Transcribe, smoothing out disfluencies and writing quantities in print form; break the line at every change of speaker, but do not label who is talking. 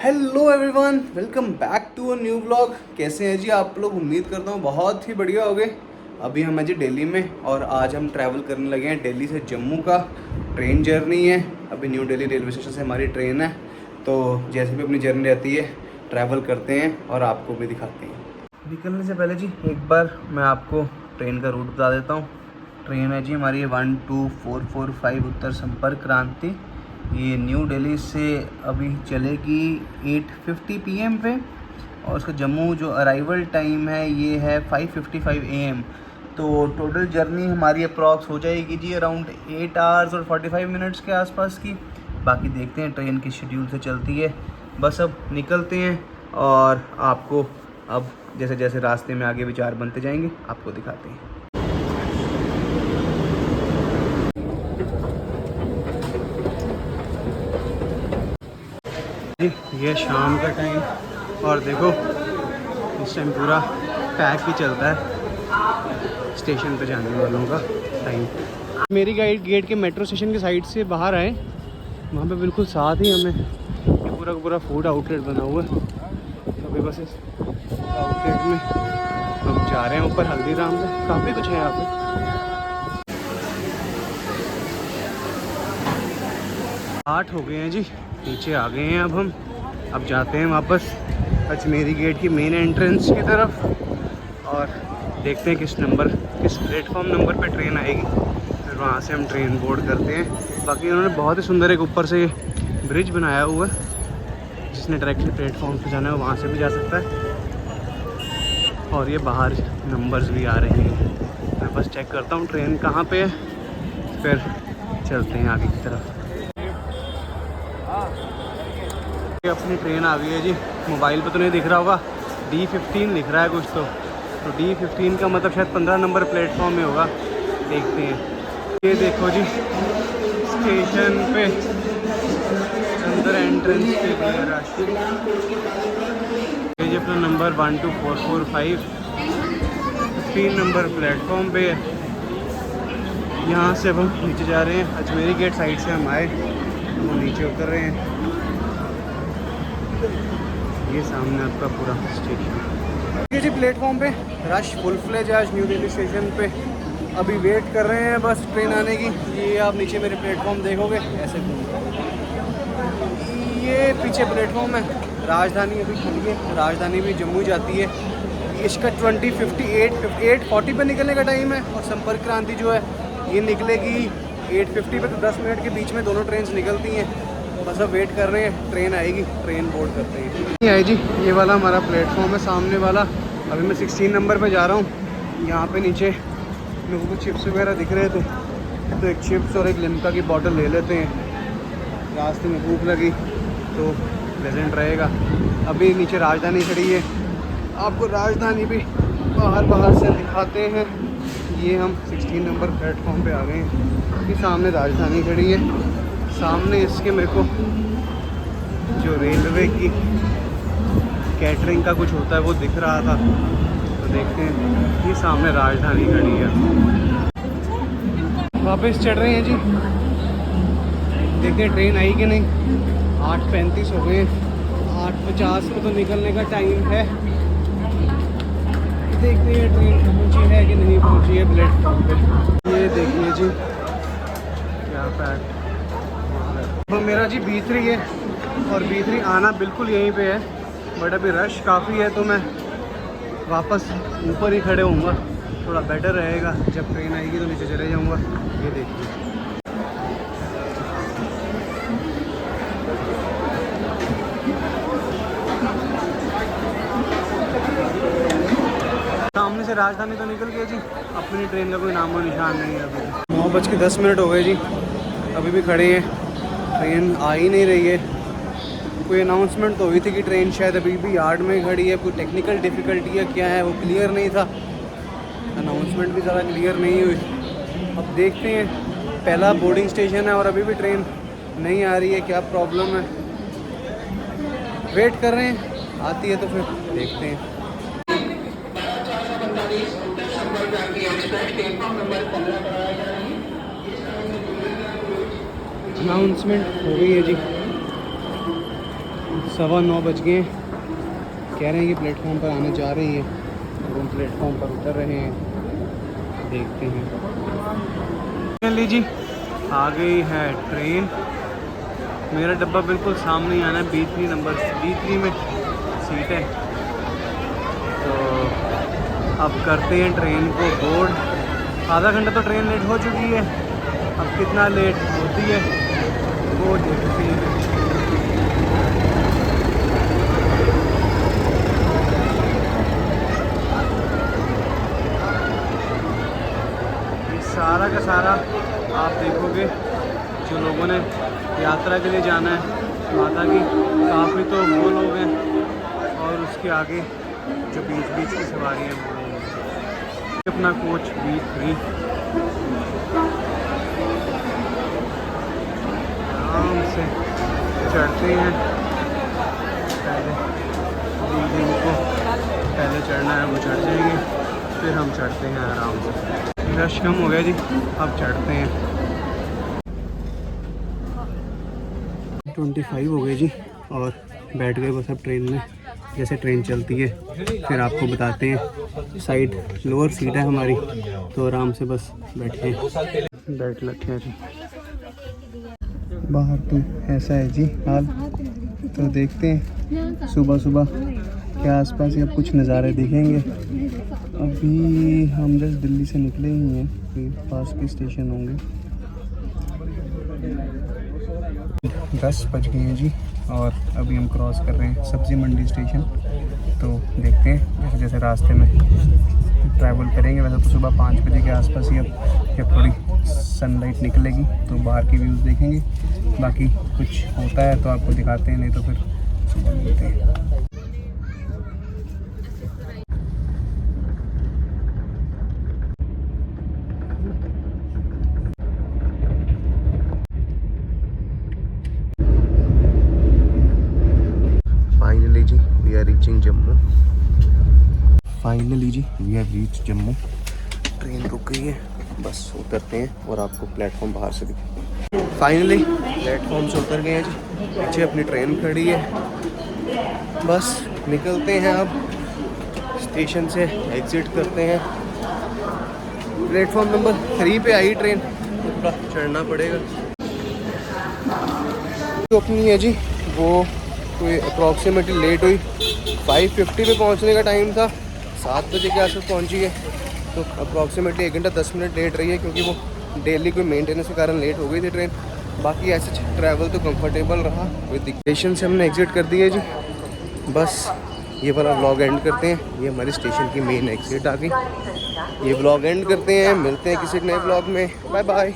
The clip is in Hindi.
Hello everyone, welcome back to a new vlog. कैसे हैं जी आप लोग? उम्मीद करता हूँ बहुत ही बढ़िया होगे। अभी हम हैं जी दिल्ली में और आज हम ट्रैवल करने लगे हैं दिल्ली से जम्मू का। ट्रेन जर्नी है। अभी न्यू दिल्ली रेलवे स्टेशन से हमारी ट्रेन है, तो जैसे भी अपनी जर्नी रहती है ट्रैवल करते हैं और आपको भी दिखाते हैं। निकलने से पहले जी एक बार मैं आपको ट्रेन का रूट बता देता हूँ। ट्रेन है जी हमारी 12445 उत्तर संपर्क क्रांति। ये न्यू दिल्ली से अभी चलेगी 8:50 PM पे और उसका जम्मू जो अराइवल टाइम है ये है 5:55 AM। तो टोटल जर्नी हमारी अप्रॉक्स हो जाएगी जी अराउंड 8 आवर्स और 45 मिनट्स के आसपास की। बाकी देखते हैं ट्रेन किस शेड्यूल से चलती है। बस अब निकलते हैं और आपको अब जैसे जैसे रास्ते में आगे विचार बनते जाएंगे आपको दिखाते हैं। ये शाम का टाइम और देखो इस टाइम पूरा पैक ही चलता है स्टेशन पे जाने वालों का टाइम। मेरी गाइड गेट के मेट्रो स्टेशन के साइड से बाहर आए, वहाँ पे बिल्कुल साथ ही हमें ये पूरा का पूरा फूड आउटलेट बना हुआ है। तो अभी बस इस आउटलेट में हम जा रहे हैं ऊपर हल्दीराम में। काफ़ी कुछ है यहाँ पे। 8 हो गए हैं जी, नीचे आ गए हैं। अब जाते हैं वापस अजमेरी गेट की मेन एंट्रेंस की तरफ और देखते हैं किस प्लेटफॉर्म नंबर पे ट्रेन आएगी। फिर वहाँ से हम ट्रेन बोर्ड करते हैं। बाकी उन्होंने बहुत ही सुंदर एक ऊपर से ब्रिज बनाया हुआ है, जिसने डायरेक्टली प्लेटफॉर्म पे जाना है वहाँ से भी जा सकता है। और ये बाहर नंबर्स भी आ रहे हैं। मैं बस चेक करता हूँ ट्रेन कहाँ पे है, फिर चलते हैं आगे की तरफ। अपनी ट्रेन आ गई है जी। मोबाइल पे तो नहीं दिख रहा होगा, D15 लिख रहा है कुछ तो D15 का मतलब शायद 15 नंबर प्लेटफॉर्म में होगा। देखते हैं। ये देखो जी स्टेशन पे अंदर एंट्रेंस पे रश। ये जी अपना नंबर 12445 15 नंबर प्लेटफॉर्म पे है। यहाँ से अब हम नीचे जा रहे हैं। अजमेरी गेट साइड से हम आए, हम नीचे उतर रहे हैं। ये सामने आपका पूरा स्टेशन। ये जी प्लेटफॉर्म पे रश फुल फ्लेज है आज न्यू दिल्ली स्टेशन पे। अभी वेट कर रहे हैं बस ट्रेन आने की। ये आप नीचे मेरे प्लेटफॉर्म देखोगे ऐसे ये पीछे प्लेटफॉर्म है। राजधानी अभी खड़ी है, राजधानी भी जम्मू जाती है। इसका 8:40 पे निकलने का टाइम है और संपर्क क्रांति जो है ये निकलेगी 8:50 पे। तो 10 मिनट के बीच में दोनों ट्रेन निकलती हैं। बस अब वेट कर रहे हैं, ट्रेन आएगी, ट्रेन बोर्ड करते हैं। ये आई जी, ये वाला हमारा प्लेटफॉर्म है सामने वाला। अभी मैं 16 नंबर पे जा रहा हूँ। यहाँ पे नीचे मेरे को चिप्स वगैरह दिख रहे थे, तो एक चिप्स और एक लिम्का की बोतल ले लेते हैं। रास्ते में भूख लगी तो प्लेजेंट रहेगा। अभी नीचे राजधानी खड़ी है, आपको राजधानी भी बाहर से दिखाते हैं। ये हम 16 नंबर प्लेटफॉर्म पे आ गए हैं। ये सामने राजधानी खड़ी है, सामने इसके मेरे को जो रेलवे की कैटरिंग का कुछ होता है वो दिख रहा था। तो देखते हैं, ये सामने राजधानी खड़ी है। वापस चढ़ रहे हैं जी, देखते हैं ट्रेन आई कि नहीं। 8:35 हो गए, 8:50 को तो निकलने का टाइम है। देखते हैं ट्रेन पहुंची है कि नहीं पहुंची है प्लेटफॉर्म पे। ये देखिए जी क्या पैक। तो मेरा जी B3 है और B3 आना बिल्कुल यहीं पे है, बट अभी रश काफ़ी है तो मैं वापस ऊपर ही खड़े होऊंगा। थोड़ा बेटर रहेगा, जब ट्रेन आएगी तो नीचे चले जाऊंगा। ये देखिए सामने से राजधानी तो निकल गई जी, अपनी ट्रेन का कोई नामो निशान नहीं है। अभी 9:10 हो गए जी, अभी भी खड़े हैं, ट्रेन आ ही नहीं रही है। कोई अनाउंसमेंट तो हुई थी कि ट्रेन शायद अभी भी यार्ड में खड़ी है। कोई टेक्निकल डिफ़िकल्टी है क्या है वो क्लियर नहीं था। अनाउंसमेंट भी ज़्यादा क्लियर नहीं हुई। अब देखते हैं, पहला बोर्डिंग स्टेशन है और अभी भी ट्रेन नहीं आ रही है, क्या प्रॉब्लम है। वेट कर रहे हैं, आती है तो फिर देखते हैं। अनाउंसमेंट हो गई है जी, 9:15 बज गए हैं। कह रहे हैं कि प्लेटफॉर्म पर आने जा रही है, और हम प्लेटफॉर्म पर उतर रहे हैं, देखते हैं। लीजिए आ गई है ट्रेन। मेरा डब्बा बिल्कुल सामने ही आना है, B3 नंबर, B3 में सीट है। तो अब करते हैं ट्रेन को बोर्ड। आधा घंटा तो ट्रेन लेट हो चुकी है, अब कितना लेट होती है वो देखते हैं। ये सारा का सारा आप देखोगे, जो लोगों ने यात्रा के लिए जाना है माता की, काफ़ी तो वो लोग हैं, और उसके आगे जो बीच बीच की सवारी है वो लोग हैं। अपना कोच B3 आराम से चढ़ते हैं। पहले बिल्डिंग को पहले चढ़ना है, वो चढ़ जाएंगे, फिर हम चढ़ते हैं आराम से। रश कम हो गया जी, अब चढ़ते हैं। 25 हो गए जी, और बैठ गए बस अब ट्रेन में। जैसे ट्रेन चलती है फिर आपको बताते हैं। साइड लोअर सीट है हमारी, तो आराम से बस बैठे हैं, बैठ लगे हैं जी। बाहर तो ऐसा है जी हाल, तो देखते हैं सुबह सुबह के आसपास ही अब कुछ नज़ारे दिखेंगे। अभी हम जस्ट दिल्ली से निकले ही हैं, कोई पास के स्टेशन होंगे। 10 बज गए हैं जी, और अभी हम क्रॉस कर रहे हैं सब्ज़ी मंडी स्टेशन। तो देखते हैं जैसे जैसे रास्ते में ट्रैवल करेंगे। वैसे तो सुबह 5 बजे के आसपास ही अब जब थोड़ी सनलाइट निकलेगी तो बाहर की व्यूज़ देखेंगे। बाकी कुछ होता है तो आपको दिखाते हैं, नहीं तो फिर सुबह मिलते हैं। फाइनली जी we are reaching Jammu. Finally जी we are reach Jammu. Train रुक गई है, बस उतरते हैं और आपको प्लेटफॉर्म बाहर से दिखाते हैं। फाइनली प्लेटफॉर्म से उतर गए हैं जी, पीछे अपनी ट्रेन खड़ी है। बस निकलते हैं, अब स्टेशन से एग्ज़िट करते हैं। प्लेटफॉर्म नंबर 3 पे आई ट्रेन, तो थोड़ा चढ़ना पड़ेगा। जो अपनी है जी वो कोई अप्रॉक्सीमेटली लेट हुई, 5:50 पे पहुंचने का टाइम था, 7 बजे के आसपास पहुंची है। तो अप्रॉक्सीमेटली 1 घंटा 10 मिनट लेट रही है, क्योंकि वो डेली कोई मेंटेनेंस के कारण लेट हो गई थी ट्रेन। बाकी ऐसे ट्रैवल तो कंफर्टेबल रहा। स्टेशन से हमने एग्ज़िट कर दिया जी, बस ये वाला व्लॉग एंड करते हैं। ये हमारे स्टेशन की मेन एग्ज़िट आ गई। ये व्लॉग एंड करते हैं, मिलते हैं किसी नए व्लॉग में। Bye bye.